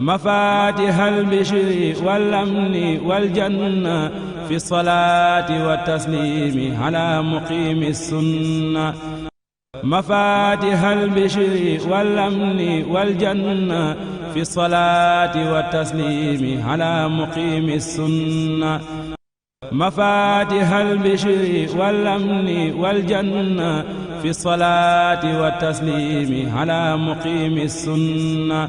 مفاتيح البشر والأمن والجنة في الصلاة والتسليم على مقيم السنة مفاتيح البشر والأمن والجنة في الصلاة والتسليم على مقيم السنة مفاتيح البشر والأمن والجنة في الصلاة والتسليم على مقيم السنة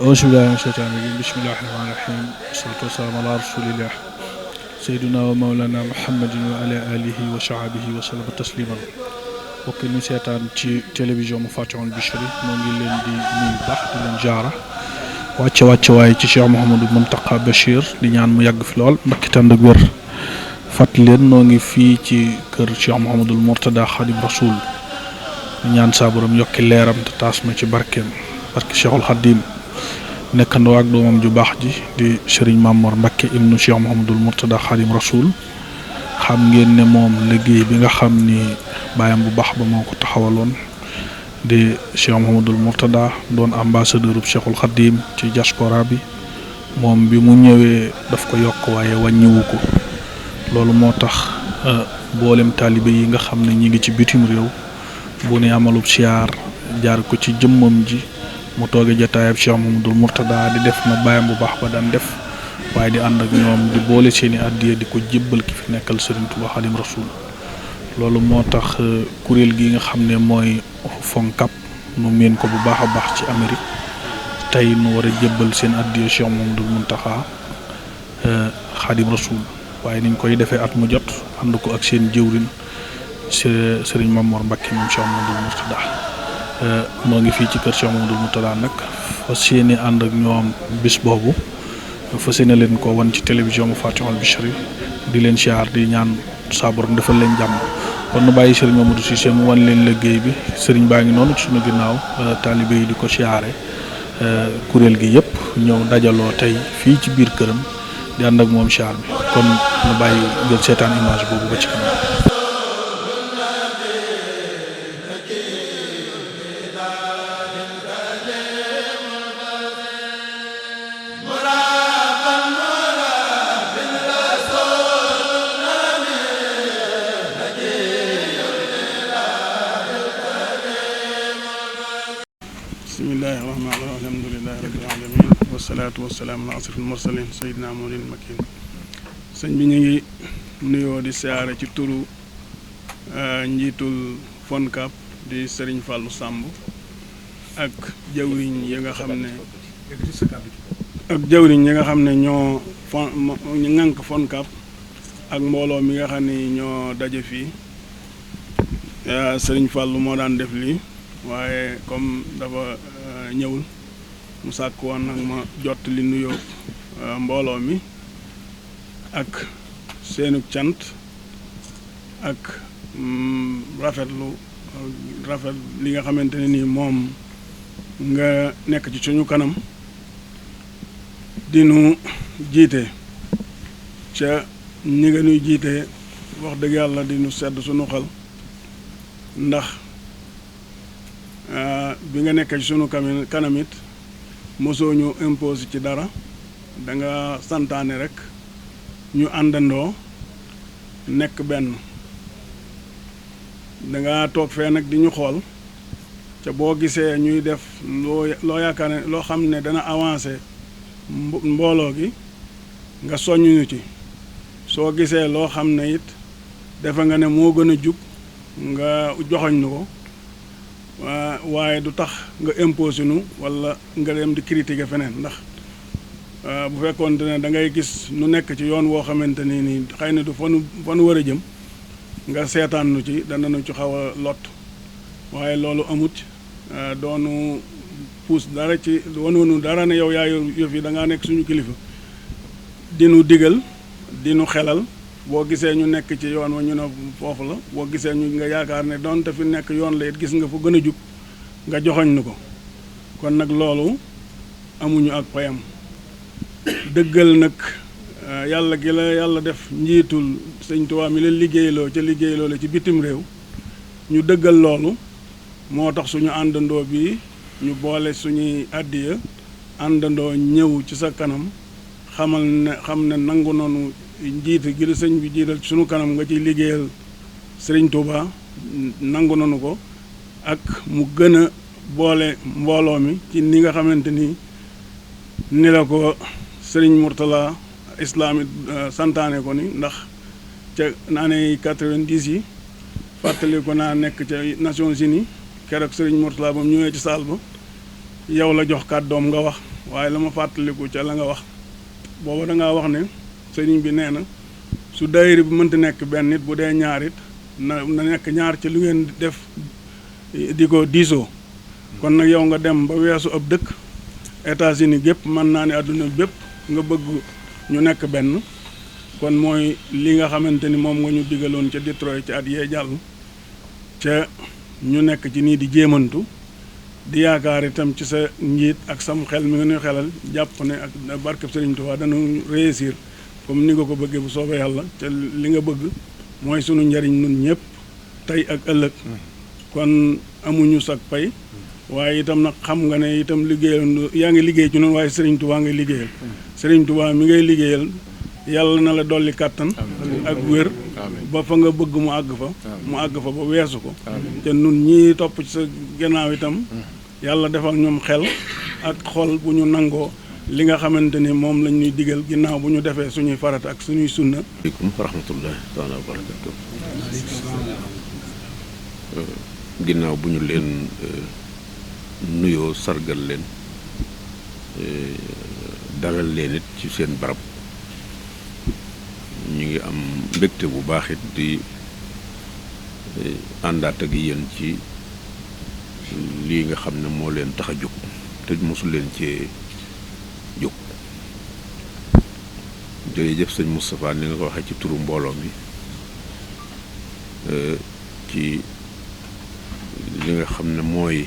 auzu billaahi mina sheytaani rajiim bismillaahi rahmaani rahiim wasalaatu wasalaamu alaa rasuulillaah sayyidinaa wa mawlaanaa muhammadin wa alaa aalihi wa sahbihi wa sallama tasliiman bokk ñu seetaan ci télévision Mafatihul Bichri moo ngi leen di nuyu baax di leen jaara wàcce waaye ci Cheikh Mouhamadou Mountakha Bachir di ñaan mu yàgg fi lool mbakki tànd ak wér fàttali leen noo ngi fii ci kër Cheikh Mouhamadou Mourtada Khadim Rasoul di ñaan saa borom yokki leeram te taas ma ci barkeem barke Cheikhul Khadim nekkandoo ak doomam ju baax ji di Serigne Mamor Mbacké ibnu Cheikh Mouhamadul Mourtada Khadim Rasoul xam ngeen ne moom liggéey bi nga xam ni baayam bu baax ba moo ko taxawaloon di Cheikh Mouhamadul Mourtada doon ambassadeur bu Cheikhul Khadim ci diaspora bi moom bi mu ñëwee daf ko yokk waaye wàññiwu ko loolu moo tax boolem taalibe yi nga xam ne ñi ngi ci bitim réew bu ne amalub siyaar jaar ko ci jëmmam ji mu toogee jotaayab Cheikh Mouhamadul Mourtada di def na bàyyam bu baax ba daan def waaye di ànd ak ñoom di boole seeni àddiya di ko jébbal ki fi nekkal Serigne Touba Khadim Rasoul loolu moo tax kuréel gi nga xam ne mooy FONCAB nu meen ko bu baax a baax ci Amérique tey nu war a jébbal seen àddiya Cheikh Mouhamadul Mountakha Khadim Rasoul waaye niñ koy defee at mu jot ànd ko ak seen jëwrin Serigne Mamor Mbacké moom Cheikh Mouhamadul Mourtada moo ngi fii ci kër Cheikh Mouhamadou Mourtada nag fas yéene ànd ak ñoom bis boobu fas yéene leen ko wan ci télévision Mafatihul Bichri di leen siyaar di ñaan saa borom defal leen jàmm kon nu bàyyi Serigne Mamadou Cissé mu wan leen liggéey bi Serigne baa ngi noonu ci suñu ginnaaw taalibe yi di ko siyaare kuréel gi yëpp ñëw dajaloo tey fii ci biir këram di ànd ak moom siyaar bi kon nu bàyyi ngeen seetaan image boobu ba ci kanam. bismillaahi rahmaani rahiim alhamdulillaahi rabbil aalamiin wasalaatu wasalaamu ala asrafil mursaliin sayyidinaa Muhammadin makin sëñ bi ñu ngi nuyoo di siyaare ci turu njiitul FONCAB di Serigne Fallou Samb ak jawriñ yi nga xam ne ak jawriñ ñi nga xam ne ñoo ñu ŋànk FONCAB ak mbooloo mi nga xam ne ñoo daje fii sëriñ Fàllu moo daan def lii waaye comme dafa ñëwul mu sàkk woon nag ma jot li nuyoo mbooloo mi ak seenug cant ak rafet li nga xamante ne nii moom nga nekk ci suñu kanam dinu jiite ca ñi nga nuy jiite wax dëgg yàlla dinu sedd suñu xel ndax bi nga nekk ci sunu kanamit mosoo ñu impose ci dara da nga santaane rek ñu àndandoo nekk benn da nga toog fee nag di ñu xool ca boo gisee ñuy def loo yaakaar ne loo xam ne dana avancé mbooloo gi nga soññuñu ci soo gisee loo xam ne it defe nga ne moo gën a jub nga joxoñ nu ko waaye du tax nga imposé nu walla nga dem di critiquer feneen ndax bu fekkoonte ne da ngay gis nu nekk ci yoon woo xamante ni xëy na du fanu war a jëm nga seetaan nu ci dana nu ci xaw a lot waaye loolu amut doonu puus dara ci wanunu dara ne yow yaa yëf yi da ngaa nekk suñu kilifa dinu digal dinu xelal boo gisee ñu nekk ci yoon wa ñu ne foofu la boo gisee ñu nga yaakaar ne doonte fi nekk yoon la it gis nga fu gën a jub nga joxoñ nu ko kon nag loolu amuñu ak payam dëggal nag yàlla gi la yàlla def njiitul sëñ Tuubaa mi la liggéeyloo ca liggéeyloo la ci bitim réew ñu dëggal loolu moo tax suñu àndandoo bi ñu boole suñuy àddiya àndandoo ñëw ci sa kanam xam ne nangu noonu njiit gi la sëñ bi jiital ci suñu kanam nga ciy liggéeyal sëriñ Tuubaa nangu nanu ko ak mu gën a boole mbooloo mi ci ni nga xamante ni la ko sëriñ Murtala islaamit santaane ko ni ndax ca année 90 yi fàttali ko naa nekk ca Nations Unies keroog sëriñ Murtala ba mu ñëwee ci saal ba yow la jox kàddoom nga wax waaye la ma fàttaliku ca la nga wax booba da ngaa wax ne sëriñ bi nee na su daayira bi mënta nekk benn nit bu dee ñaar it na nekk ñaar ci lu ngeen def di ko diisoo kon nag yow nga dem ba weesu ab dëkk États-Unis gépp mën naa ne àdduna bépp nga bëgg ñu nekk benn kon mooy li nga xamante ni moom nga ñu digaloon ca Detroit ci at yee jàll ca ñu nekk ci nii di jéemantu di yaakaar itam ci sa njiit ak sam xel mi nga ñuy xelal jàpp ne ak barkeb Sëriñ Tuubaa dana réussir comme ni nga ko bëggee bu soobee yàlla ca li nga bëgg mooy sunu njariñ nun ñëpp tey ak ëllëg kon amuñu sag pay waaye itam nag xam nga ne itam liggéeyal yaa ngi liggéey ci noonu waaye Sëriñ Tuubaa ngay liggéeyal Sëriñ Tuubaa mi ngay liggéeyal yàlla na la dolli kàttan ak wér ba fa nga bëgg mu àgg fa ba weesu ko te nun ñii topp ci sa gannaaw itam yàlla defal ñoom xel ak xol bu ñu nangoo li nga xamante ni moom lañ ñuy digal ginnaaw bu ñu defee suñuy farata ak suñuy sunna. aleykum wa rahmatullahi taala wa barakatuh. ginnaaw bu ñu leen nuyoo sargal leen dalal leen it ci seen barab ñu ngi am mbégte bu baax it di àndaat ak yéen ci lii nga xam ne moo leen tax a jóg te mosul leen cee jóg. jërëjëf sëñ Moustapha ni nga ko waxee ci turu mbooloo mi ci li nga xam ne mooy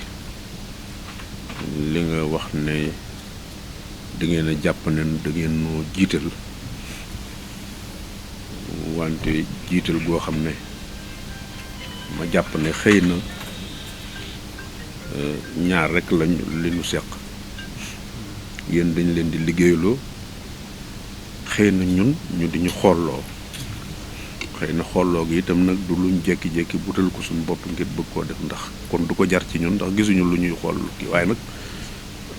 li nga wax ne da ngeen a jàpp ne da ngeen noo jiital wante jiital goo xam ne ma jàpp ne xëy na ñaar rekk lañ li nu seq yéen dañ leen di liggéeyloo xëy na ñun ñu di ñu xoolloo xëy na xoolloo gi itam nag du luñ jékki-jékki butal ko suñu bopp ngir bëgg koo def ndax kon du ko jar ci ñun ndax gisuñu lu ñuy xool kii waaye nag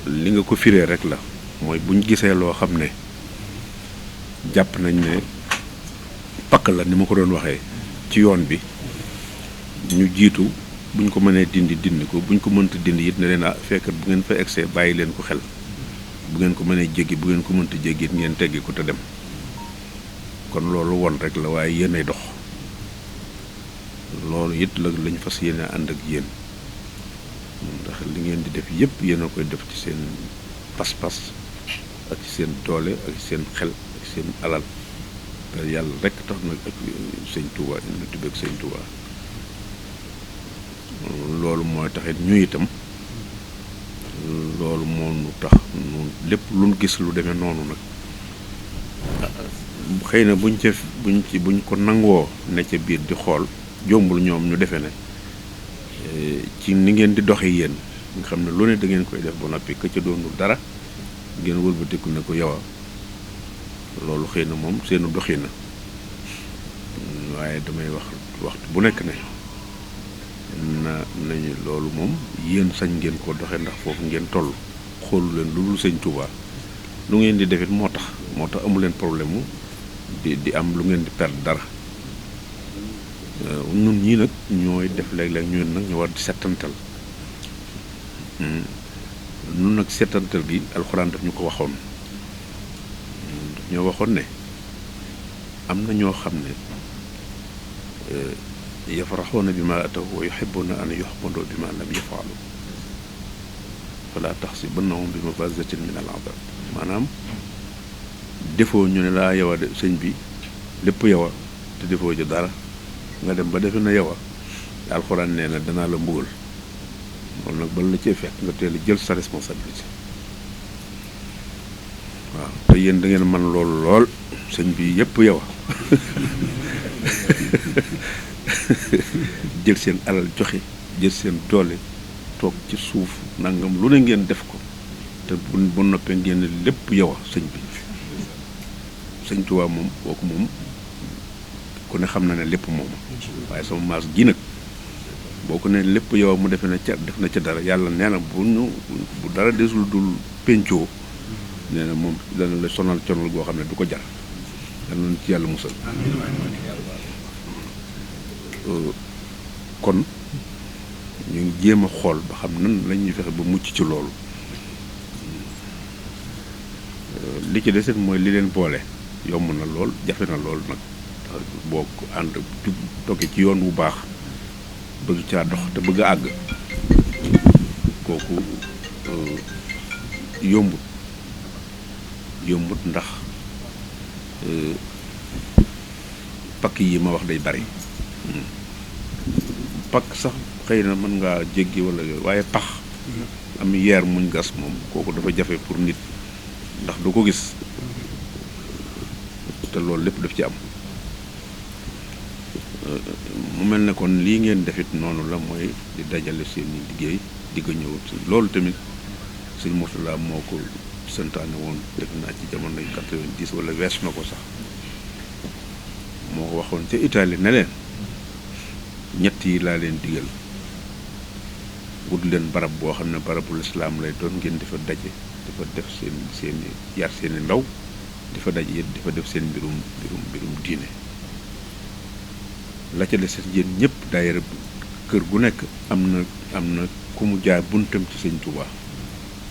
li nga ko firee rek la mooy buñ gisee loo xam ne jàpp nañ ne pakk la ni ma ko doon waxee ci yoon bi ñu jiitu buñ ko mënee dindi ko buñ ko mënta dindi it ne leen fekk bu ngeen fa egsee bàyyi leen ko xel bu ngeen ko mënee jéggi bu ngeen ko mënta jéggi ngeen teggi ko te dem kon loolu won rek la waaye yéenay dox loolu it la lañ fas yéene ànd ak yéen ndax li ngeen di def yépp yéen a koy def ci seen pas-pas ak ci seen doole ak ci seen xel ak ci seen alal te yàlla rek tax nag ak sëñ Touba ñu tudd ak sëñ Touba loolu mooy taxit ñu itam loolu moo nu tax nu lépp lu nu gis lu demee noonu nag xëy na buñ ko nangoo ne ca biir di xool jombul ñoom ñu defee ne ci ni ngeen di doxe yéen nga xam ne lu ne da ngeen koy def ba noppi ka ca doonul dara ngeen wëlbatiku ne ko yow loolu xëy na moom seenu doxi na waaye damay wax waxtu bu nekk ne nañu loolu moom yéen sañ ngeen ko doxe ndax foofu ngeen toll xoolu leen lu dul sëñ Touba lu ngeen di defit moo tax amu leen problème mu di am lu ngeen di perdre dara ñun ñii nag ñooy def léeg-léeg ñun nag ñu war di settantal ñun nag settantal gi alxuraan daf ñu ko waxoon daf ñoo waxoon ne am na ñoo xam ne yafraxuuna bi ma ataw wa yuxibuuna an yuxmadoo bi ma lam yafaalu fala taxsibannahum bi mafazatin min al adab maanaam defoo ñu ne laa yow a de sëñ bi lépp yow a te defoo ji dara nga dem ba defe na yow a alxuraan nee na danaa la mbugal loolu nag bala la cee fekk nga teel a jël sa responsabilité waaw te yéen da ngeen mën loolu lool sëñ bi yépp yow a jël seen alal joxe jël seen doole toog ci suuf nangam lu ne ngeen def ko te bu noppee ngeen lépp yow a sëñ bi sëñ Tuubaa moom kooku moom ku ne xam na ne lépp moom waaye sama maas gi nag boo ko ne lépp yow mu defe na ca def na ca dara yàlla nee na bu dara desul dul pencoo nee na moom dana la sonal conal goo xam ne du ko jar dana ci yàlla musal kon ñu ngi jéem a xool ba xam nan la ñuy fexe ba mucc ci loolu li ci deset mooy li leen boole yomb na lool jafe na lool nag boo ko ànd toge ci yoon wu baax bëgg caa dox te bëgg a àgg kooku yombut ndax pakk yi ma wax day bari pakk sax xëy na mën ngaa jéggi wala yooyu waaye pax am yeer muñ gas moom kooku dafa jafe pour nit ndax du ko gis te loolu lépp daf ci am mu mel ne kon lii ngeen defit noonu la mooy di dajale seeni liggéey di ko ñëw loolu tamit sëñ Mourtala moo ko santaane woon def naa ci jamono 90 wala wees na ko sax moo ko waxoon ca Italie ne leen ñett yi laa leen digal wut leen barab boo xam ne barabul islaam lay doon ngeen di fa daje dafa def seen yar seeni ndaw di fa daje it di fa def seen mbirum diine la ca des yéen ñëpp daayira kër gu nekk am na ku mu jaar buntam ci sëñ Touba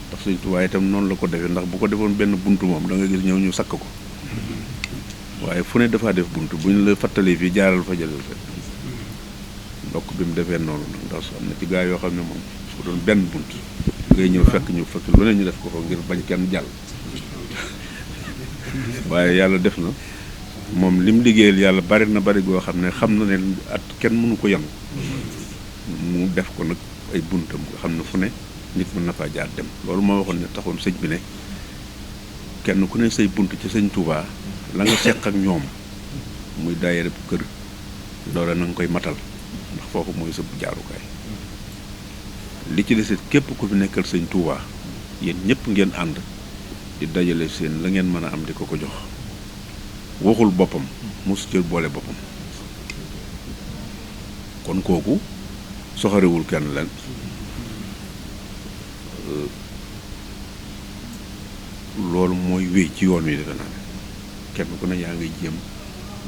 ndax sëñ Touba itam noonu la ko defee ndax bu ko defoon benn buntu moom da nga gis ñëw ñu sakk ko waaye fu ne dafaa def buntu bu ñu la fàttalee fii jaaral fa jëlal fa ndokk bi mu defee noonu nag ndax am na ci gaa yoo xam ne moom su doon benn bunt ngay ñëw fekk lu ne ñu def ko fa ngir bañ kenn jàll waaye yàlla def na moom lim liggéeyal yàlla bari na bari goo xam ne xam na ne at kenn mënu ko yanu mu def ko nag ay buntam nga xam ne fu ne nit mën na faa jaar dem loolu moo waxoon ne taxoon sëñ bi ne kenn ku ne say bunt ci sëñ Touba la nga seq ak ñoom muy daayira bu kër loola na nga koy matal ndax foofu mooy sa jaarukaay li ci desit képp ku fi nekkal sëñ Touba yéen ñëpp ngeen ànd di dajale seen la ngeen mën a am di ko jox waxul boppam mosu ci boole boppam kon kooku soxorewul kenn leen loolu mooy wéy ci yoon wi defe naa ne kenn ku ne yaa ngi jéem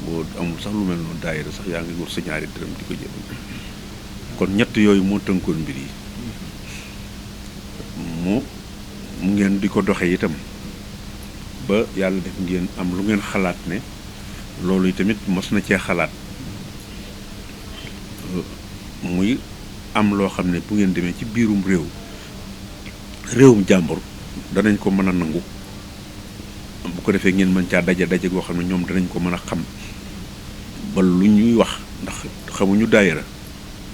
boo amul sax lu mel noonu daayira sax yaa ngi wut sa ñaari dërëm di ko jéem kon ñett yooyu moo tënkoon mbir yi mu ngeen di ko doxee itam ba yàlla def ngeen am lu ngeen xalaat ne loolu tamit mos na cee xalaat muy am loo xam ne bu ngeen demee ci biirum réewum jàmbur danañ ko mën a nangu bu ko defee ngeen mën caa daje goo xam ne ñoom danañ ko mën a xam ba lu ñuy wax ndax xamuñu daayira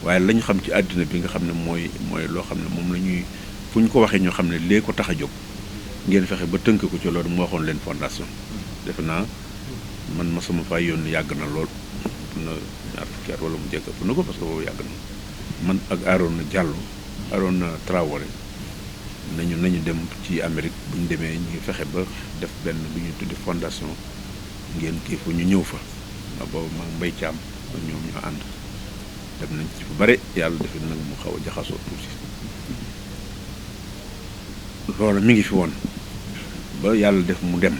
waaye lañ xam ci àddina bi nga xam ne mooy loo xam ne moom la ñuy fu ñu ko waxee ñoo xam ne lee ko tax a jóg ngeen fexe ba tënk ko ci loolu mu waxoon leen fondation defe naa man ma sama fay yónni yàgg na lool na ñaar fukki at wala mu jekk ëpp na ko parce que boobu yàgg na man ak Arona Diallo Arona Traoré nañu dem ci Amérique bu ñu demee ñu fexe ba def benn lu ñuy tuddi fondation ngeen kii fu ñu ñëw fa ndax boobu maa Mbay Caam ak ñoom ñoo ànd dem nañ ci fu bare yàlla defe nag mu xaw a jaxasoo tuuti loolu mi ngi fi woon ba yàlla def mu dem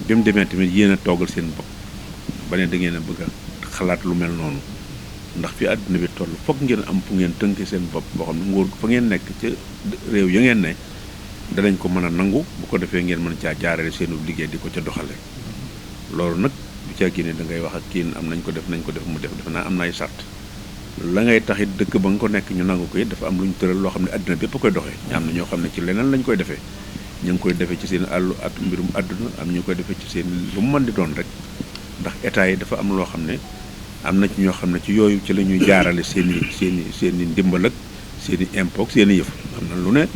bi mu demee tamit yéen a toogal seen bopp ba ne da ngeen a bëgg a xalaat lu mel noonu ndax fi àdduna bi toll foog ngeen am fu ngeen tënk seen bopp boo xam ne nguur fa ngeen nekk ca réew ya ngeen ne danañ ko mën a nangu bu ko defee ngeen mën caa jaarale seenu liggéey di ko ca doxale loolu nag bu caa génne da ngay wax ak kii am nañ ko def mu def defe naa am na ay sart la ngay taxit dëkk ba nga ko nekk ñu nangu ko it dafa am lu ñu tëral loo xam ne àdduna bépp koy doxee am na ñoo xam ne ci leneen lañ koy defee ñu ngi koy defee ci seen àllu ak mbirum àdduna am ñu koy defee ci seen lu mu mën di doon rek ndax état yi dafa am loo xam ne am na ci ñoo xam ne ci yooyu ci la ñuy jaarale seen i ndimbal ak seen i impôt seen i yëf am na lu ne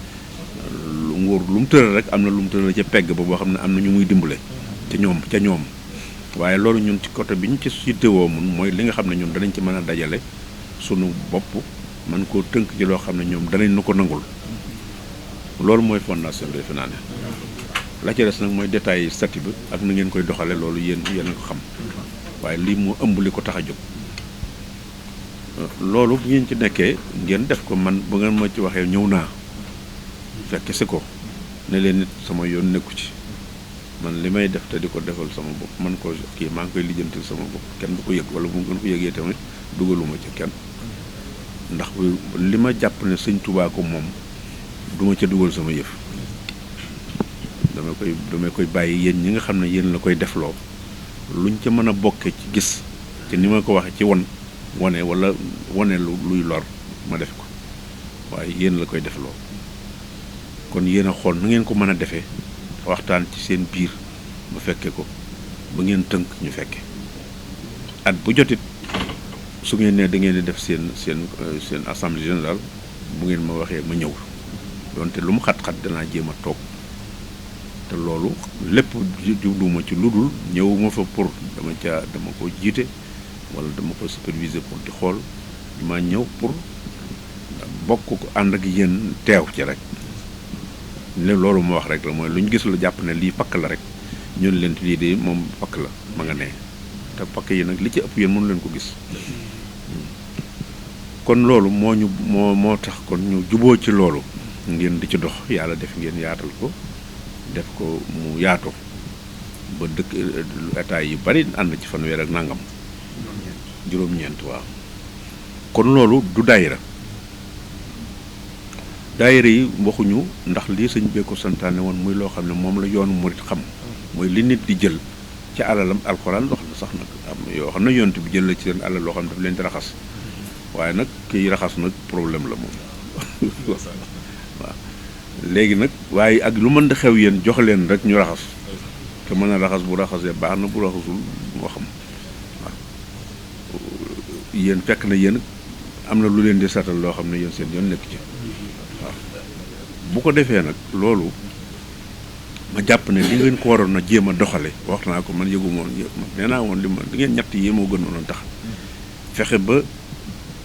lu nguur lu mu tëral rek am na lu mu tëral ca pegg ba boo xam ne am na ñu muy dimbale ca ñoom waaye loolu ñun ci côté bi ñu ci yittewoo mun mooy li nga xam ne ñun danañ ci mën a dajale sunu bopp man koo tënk ci loo xam ne ñoom danañ nu ko nangul loolu mooy fondation bi defe naa ne la ci des nag mooy détails yi statut bi ak na ngeen koy doxale loolu yéen a ko xam waaye lii moo ëmb li ko tax a jóg loolu bu ngeen ci nekkee ngeen def ko man bu ngeen ma ci waxee ñëw naa fekk si ko ne leen nit sama yoon nekku ci man li may def te di ko defal sama bopp man ko kii maa ngi koy lijjantil sama bopp kenn du ko yëg wala bu ngeen ko yëgee tamit dugaluma ci kenn ndax li ma jàpp ne sëñ Tuubaa ko moom duma ca dugal sama yëf dama koy bàyyi yéen ñi nga xam ne yéen la koy defloo luñ ca mën a bokke ci gis te ni ma ko waxee ci wane wala wane luy lor ma def ko waaye yéen la koy defloo kon yéen a xool na ngeen ko mën a defee waxtaan ci seen biir ba fekke ko ba ngeen tënk ñu fekke at bu jotit su ngeen ne da ngeen di def seen assemblée générale bu ngeen ma waxee ma ñëw donte lu mu xat-xat danaa jéem a toog te loolu lépp jubluwuma ci lu dul ñëwuma fa pour dama ko jiite wala dama ko superviser pour di xool dama ñëw pour bokk ko ànd ak yéen teew ci rek ne loolu ma wax rek la mooy lu ñu gis la jàpp ne lii pakk la rek ñun leen lii de moom pakk la ma nga ne te pakk yi nag li ci ëpp yéen mënu leen ko gis kon loolu moo tax kon ñu juboo ci loolu ngeen di ci dox yàlla def ngeen yaatal ko def ko mu yaatu ba dëkk état yi bari ànd ci fanweer ak nangam juróom-ñeent waaw kon loolu du daayira yi waxuñu ndax lii sëñ bee ko santaane woon muy loo xam ne moom la yoonu murit xam mooy li nit di jël ci alalam alxuraan wax na sax nag am yoo xam ne yonent bi jël la ci seen alal loo xam ne daf leen di raxas waaye nag kiy raxas nag problème la moom waaw léegi nag waaye ak lu mën di xew yéen jox leen rek ñu raxas te mën a raxas bu raxasee baax na bu raxasul moo xam waaw yéen fekk na yéen am na lu leen di satal loo xam ne yéen seen yoon nekk ci waaw bu ko defee nag loolu ma jàpp ne li ngeen ko waroon a jéem a doxale wax naa ko man yëgu moon nee naa woon li ngeen ñett yi moo gënoon a tax fexe ba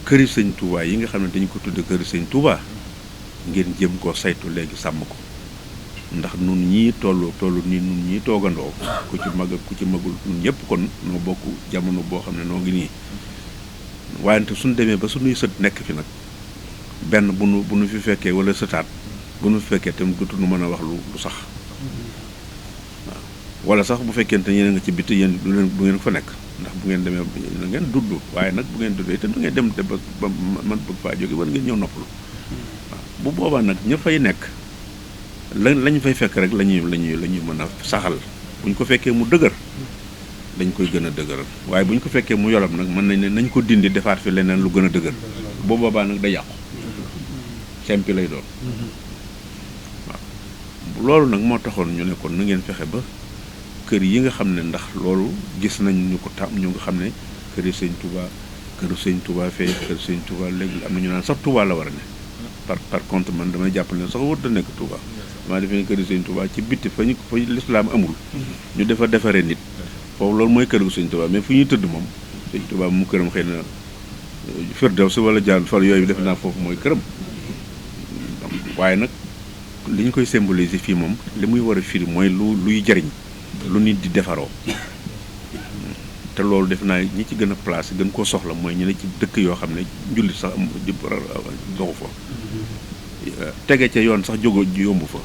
këri sëñ Touba yi nga xam ne dañu ko tudde këri sëñ Touba ngeen jëm koo saytu léegi sàmm ko ndax nun ñii tollu nii nun ñii toogandoo ku ci mag ku ci magul nun ñëpp kon noo bokk jamono boo xam ne noo ngi nii wante suñ demee ba suñuy sët nekk fi nag benn bu nu fi fekkee wala sëtaat bu nu fi fekkee tam dutu nu mën a wax lu sax waaw wala sax bu fekkente yéen a nga ci bitti yéen du ngeen fa nekk ndax bu ngeen demee na ngeen dudd waaye nag bu ngeen duddee te du ngeen dem ba man bëgg faa jóge war ngeen ñëw noppalu waaw bu boobaa nag ña fay nekk lañ fay fekk rek la ñuy mën a saxal bu ñu ko fekkee mu dëgër dañ koy gën a dëgëral waaye bu ñu ko fekkee mu yolam nag mën nañ ne nañ ko dindi defaat fi leneen lu gën a dëgër boo boobaa nag day yàqu sempi lay doon waaw loolu nag moo taxoon ñu ne kon na ngeen fexe ba kër yi nga xam ne ndax loolu gis nañ ñu ko tam ñu nga xam ne kër yi sëñ Touba këru sëñ Touba fee kër sëñ Touba léegi am na ñu naan sax Touba la war a ne par contre man damay jàppale ne sax warut a nekk Touba damaa defee ne kër yi sëñ Touba ci bitti fa lislaam amul ñu defaree nit foofu loolu mooy kër gu sëñ Touba mais fu ñuy tëdd moom sëñ Touba mu këram xëy na Firdaws wala jaan fal yooyu def naa foofu mooy këram waaye nag li ñu koy symboliser fii moom li muy war a firi mooy luy jariñ lu nit di defaroo te loolu def naa ñi ci gën a place gën koo soxla mooy ñu ne ci dëkk yoo xam ne njullit sax am doxu fa tege ca yoon sax jógo yomb fa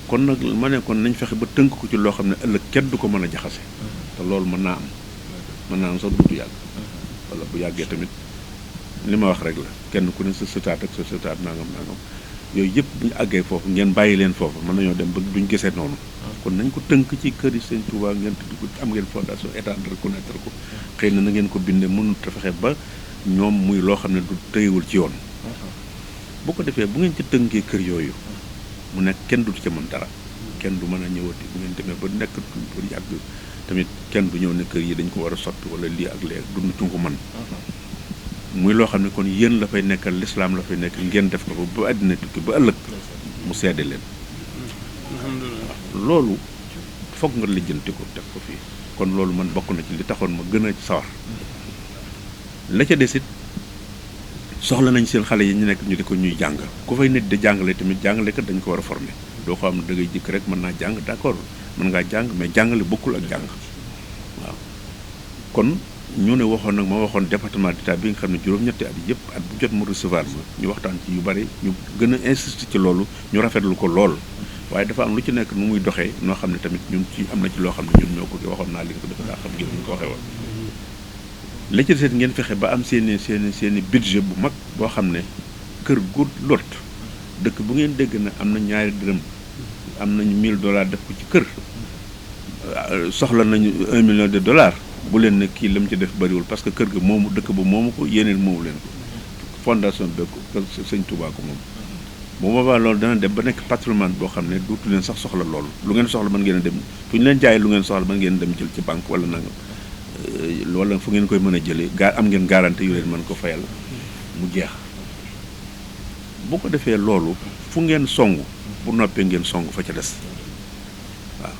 kon nag ma ne kon nañ fexe ba tënk ko ci loo xam ne ëllëg kenn du ko mën a jaxase te loolu mën naa am sax du yàgg wala bu yàggee tamit li ma wax rek la kenn ku ne sa sëtaat ak sa sëtaat nangam yooyu yëpp bu ñu àggee foofu ngeen bàyyi leen foofu mën nañoo dem ba duñ gisee noonu kon nañ ko tënk ci kër yi sëñ Touba ngeen tudd ko am ngeen fondation état de reconnaître ko xëy na ngeen ko bindee mënut a fexe ba ñoom muy loo xam ne du tëyewul ci yoon bu ko defee bu ngeen ci tënkee kër yooyu mu nekk kenn du ca mën dara kenn du mën a ñëwati bu ngeen demee ba nekk ba yàgg tamit kenn du ñëw ne kër yi dañ ko war a soppi wala lii ak lee dund ci ko mën muy loo xam ne kon yéen la fay nekkal lislaam la fay nekk ngeen def ko ba àddina tukki ba ëllëg mu seede leen loolu foog nga lijjanti ko def ko fii kon loolu man bokk na ci li taxoon ma gën a sawar la ca desit soxla nañ seen xale yi ñu nekk ñu di ko ñuy jàng ku fay nit di jàngale tamit jàngalekat dañ ko war a former doo ko am da ngay jëkk rek mën naa jàng d'accord mën ngaa jàng mais jàngale bokkul ak jàng waaw kon ñu ne waxoon nag ma waxoon département d'état bi nga xam ne juróom-ñetti at yëpp at bu jot mu recevoir ma ñu waxtaan ci yu bari ñu gën a insister ci loolu ñu rafetlu ko lool waaye dafa am lu ci nekk nu muy doxee noo xam ne tamit ñun ci am na ci loo xam ne ñun ñoo ko waxoon naa li nga ko defe daa xam ngeen ñu ko waxee woon la ci des ngeen fexe ba am seeni budget bu mag boo xam ne kër gu lot dëkk bu ngeen dégg na am na ñaari dërëm am nañu $1000 def ko ci kër soxla nañu $1 million bu leen ne kii lam ci def bariwul parce que kër ga moomu dëkk ba moomu ko yeneen moomu leen ko fondation bi ko sëñ Touba ko moom bu boobaa loolu dana dem ba nekk patrimoine boo xam ne dootu leen sax soxla loolu lu ngeen soxla mën ngeen a dem fu ñu leen jaayee lu ngeen soxla mën ngeen dem jël ci banque wala nangam wala fu ngeen koy mën a jëlee am ngeen garantie yu leen mën ko fayal mu jeex bu ko defee loolu fu ngeen song bu noppee ngeen song fa ca des waaw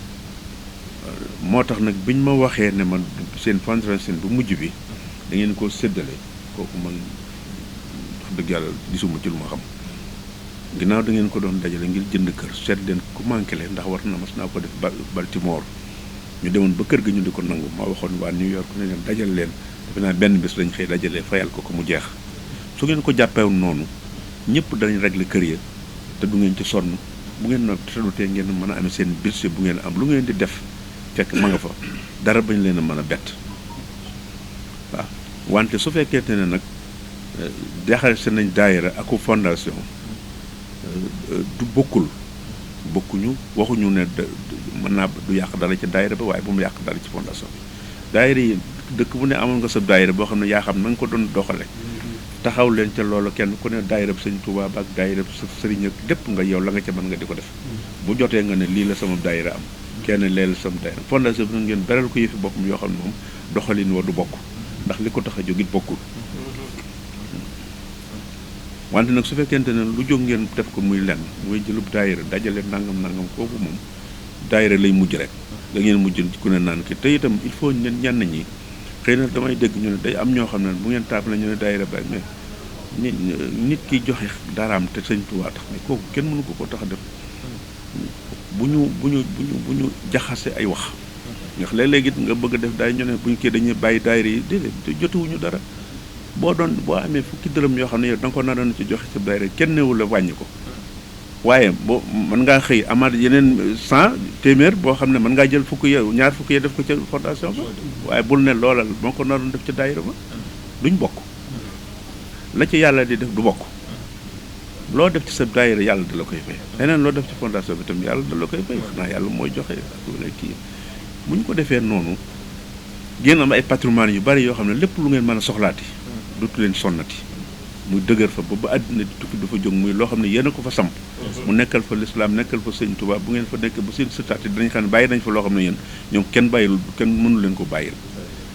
moo tax nag biñ ma waxee ne man seen fundraising bu mujj bi da ngeen ko séddale kooku man wax dëgg yàlla gisuma ci lu ma xam ginnaaw da ngeen ko doon dajale ngir jënd kër seet leen ku manqué leen ndax war na mas naa ko def Baltimore ñu demoon ba kër ga ñu di ko nangu ma waxoon waa New York ne leen dajal leen defe naa benn bés lañ xëy dajalee fayal ko mu jeex su ngeen ko jàppewoon noonu ñëpp danañ régler kër ya te du ngeen ci sonn bu ngeen nag tedutee ngeen mën a amee seen budget bu ngeen am lu ngeen di def fekk ma nga fa dara bañ leen a mën a bett waaw wante su fekkente ne nag jaxal seen nañ daayira ak fondation du bokkuñu waxuñu ne mën naa du yàq dara ci daayira ba waaye bu mu yàq dara ci fondation bi daayira yi dëkk bu ne amoon nga sa daayira boo xam ne yaa xam na nga ko doon doxale taxaw leen ca loolu kenn ku ne daayira bi sëñ Touba ak daayira bi sa sëriñ ak lépp nga yow la nga ca mën nga di ko def bu jotee nga ne lii la sama daayira am kenn leel sama daayira fondation bi nag ngeen beral ko yëfi boppam yoo xam ne moom doxalin wa du bokk ndax li ko tax a jógit bokkul wante nag su fekkente ne lu jóg ngeen def ko muy lenn muy jëlub daayira dajale nangam kooku moom daayira lay mujj rek da ngeen mujj ku ne naan ki te itam il faut ñenn ñi xëy na damay dégg ñu ne day am ñoo xam ne bu ngeen taab la ñu ne daayira ba mais nit ki joxe daraam te sëñ Tuubaa tax mais kooku kenn mënu ko tax a def bu ñu jaxase ay wax ndax léeg-léeg it nga bëgg a def daay ñu ne buñ kii dañuy bàyyi daayira yi déedéet jotuwuñu dara boo amee fukki dërëm yoo xam ne yow da nga ko naroon ci joxe sa daayira kenn newul la wàññi ko waaye boo mën ngaa xëy amaat yeneen 100 téeméer boo xam ne mën ngaa jël ñaar fukki ya def ko ca fondation ba waaye bul ne loolal moo ko naroon def ca daayira ba duñ bokk la ci yàlla di def du bokk loo def ci sa daayira yàlla da la koy fay leneen loo def ci fondation bi tam yàlla da la koy fay xanaa yàlla mooy joxe wala kii bu ñu ko defee noonu ngeen am ay patrimoine yu bari yoo xam ne lépp lu ngeen mën a soxlaati dootu leen sonnati muy dëgër fa ba àddina di tukki du fa jóg muy loo xam ne yéen a ko fa samp mu nekkal fa lislaam nekkal fa sëñ Tuubaa bu ngeen fa nekk ba seen sëtaati dinañ xam ne bàyyi nañ fa loo xam ne yéen ñoom kenn bàyyil kenn mënu leen ko bàyyil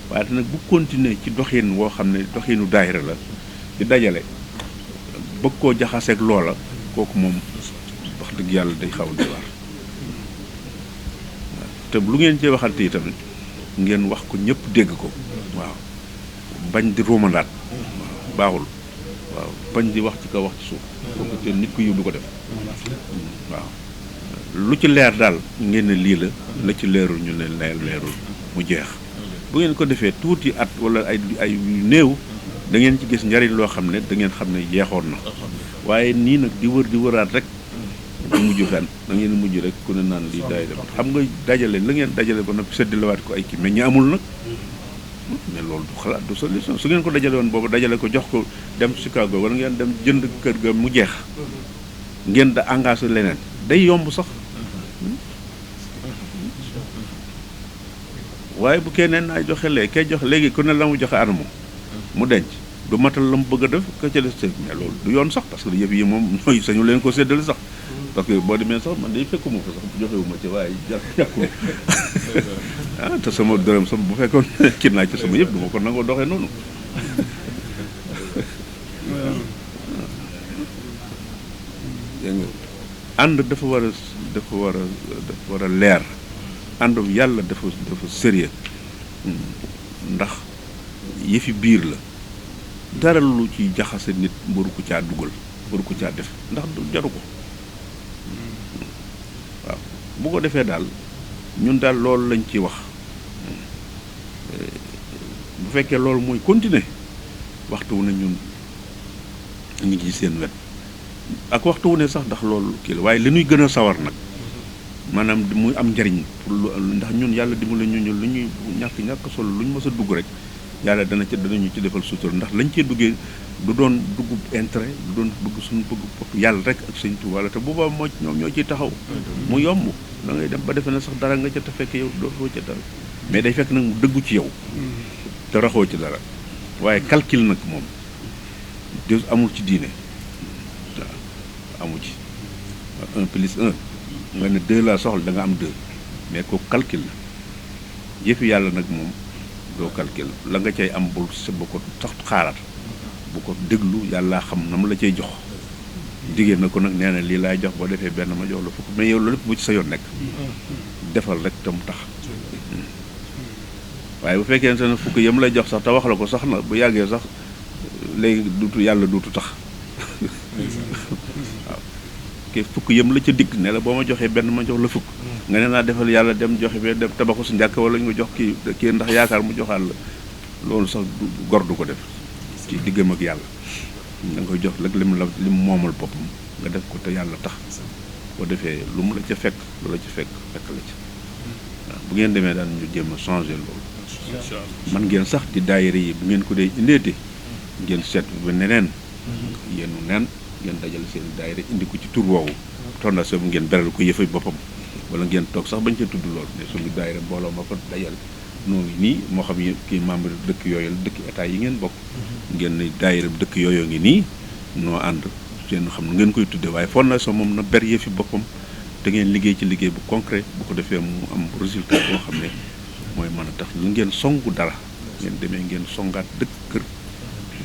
waaye nag bu continuer ci doxin woo xam ne doxinu daayira la di dajale bëgg koo jaxaseeg loola kooku moom wax dëgg yàlla day xaw a doy waar te lu ngeen cee waxante yi tamit ngeen wax ko ñëpp dégg ko waaw bañ di ruumandaat waaw baaxul waaw bañ di wax ci kaw wax ci suuf kooku te nit ku yiw du ko def waaw lu ci leer daal ngeen ne lii la ci leerul ñu ne leerul mu jeex bu ngeen ko defee tuuti at wala ay néew da ngeen ci gis njariñ loo xam ne da ngeen xam ne jeexoon na waaye nii nag di wëraat rek du mujj fenn da ngeen mujj rek ku ne naan lii daay dem xam nga dajale la ngeen dajale ba noppi séddalewaat ko ay kii mais ñi amul nag mais loolu du xalaat du solution su ngeen ko dajale woon boobu dajale ko jox ko dem Chicago wala ngeen dem jënd kër ga mu jeex ngeen da engagé leneen day yomb sax waaye bu keneen naa joxe léegi kay joxe léegi ku ne la mu joxe anamu mu denc du matal la mu bëgg a def ka ca des mais loolu du yoon sax parce que yëf yi moom ñooy sañu leen ko séddale sax parce que boo demee sax man day fekkuma ko sax joxewuma ci waaye jàkkul ah te sama dërëm sama bu fekkoon kii naa ci sama yëpp du ma ko nangoo doxee noonu dégg nga ànd dafa war a leer àndum yàlla dafa sérieux ndax yëfi biir la dara lu ci jaxase nit mbaru ko caa dugal mbaru ko caa def ndax jaru ko waaw bu ko defee daal ñun daal loolu lañ ci wax bu fekkee loolu mooy continuer waxtu wu ne ñun ñu ngi ci seen wet ak waxtu wu ne sax ndax loolu kii la waaye li ñuy gën a sawar nag maanaam muy am njariñ pour ndax ñun yàlla dimbali ñu lu ñuy ñàkk solo lu ñu mës a dugg rek yàlla danañu ci defal sutur ndax lañ cee duggee du doon dugg intérêt du doon bëgg suñu bëgg bopp yàlla rek ak sëñ Tuubaa la te bu boobaa ñoom ñoo ciy taxaw mu yomb da ngay dem ba defe ne sax dara nga ca te fekk yow doo ca dara mais day fekk nag mu dëggu ci yow te raxoo ci dara waaye calcul nag moom Dieu amul ci diine waaw amu ci 1 plus 1 nga ne 2 laa soxla da nga am 2 mais ko calcul la jëfi yàlla nag moom doo calcul la nga cay am bul sa bu ko sax xaaraat bu ko déglu yàlla xam na mu la cay jox jigéen na ko nag nee na lii laay jox boo defee benn ma jox la fukk mais yow loolu lépp bu ci sa yoon nekk defal rek tam tax waaye bu fekkee ne fukk yam lay jox sax te wax la ko sax na bu yàggee sax léegi duutu yàlla duutu tax waaw ke fukk yam la ca dikk ne la boo ma joxee benn ma jox la fukk nga ne naa defal yàlla dem joxe fee dem tabaxu su njàkk wala ñu jox kii ndax yaakaar mu joxaal la loolu sax gor du ko def ci diggam ak yàlla da nga koy jox rek lim moomal boppam nga def ko te yàlla tax boo defee lu mu la ca fekk lu la ca fekk la ca waaw bu ngeen demee daan ñu jéem a changer loolu man ngeen sax di daayira yi bu ngeen ko dee indeete ngeen seet ba neneen yéenu neen ngeen dajal seen daayira indi ko ci tur woowu fondation bi ngeen beral ko yëfay boppam wala ngeen toog sax bañ ca tudd loolu ne suñu daayira mbooloo ma fa dajal noonu nii moo xam ne kii membre dëkk yooyu la dëkk état yi ngeen bokk ngeen ne daayira dëkk yooyu ngi nii noo ànd seen xam nu ngeen koy tudde waaye fondation moom na ber yëfi boppam te ngeen liggéey ci liggéey bu concret bu ko defee mu am résultat boo xam ne mooy mën a tax lu ngeen songu dara ngeen demee ngeen songaat dëkk kër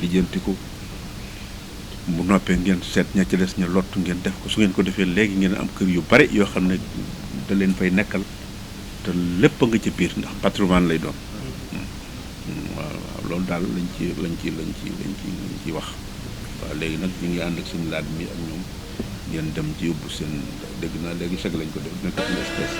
lijjanti ko bu noppee ngeen seet ña ci des ña lottu ngeen def ko su ngeen ko defee léegi ngeen am kër yu bari yoo xam ne da leen fay nekkal te lépp a nga ci biir ndax patrimoine lay doon waaw loolu daal lañ ci wax waaw léegi nag ñu ngi ànd ak suñu laaj mi ak ñoom ngeen dem ci yóbbu seen dégg naa léegi chèque lañ ko def nekk une espèce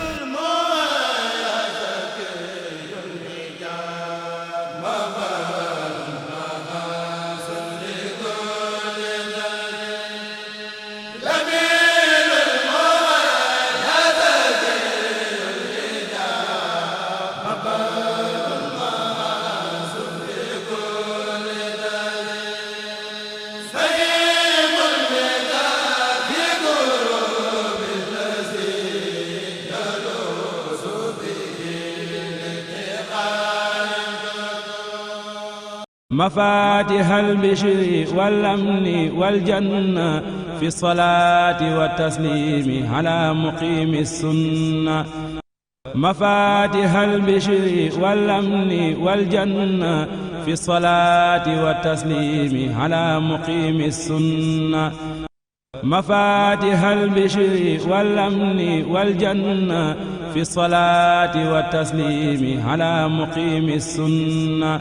Hey مفاتيح البشر والأمن والجنة في الصلاة والتسليم على مقيم السنة مفاتيح البشر والأمن والجنة في الصلاة والتسليم على مقيم السنة مفاتيح البشر والأمن والجنة في الصلاة والتسليم على مقيم السنة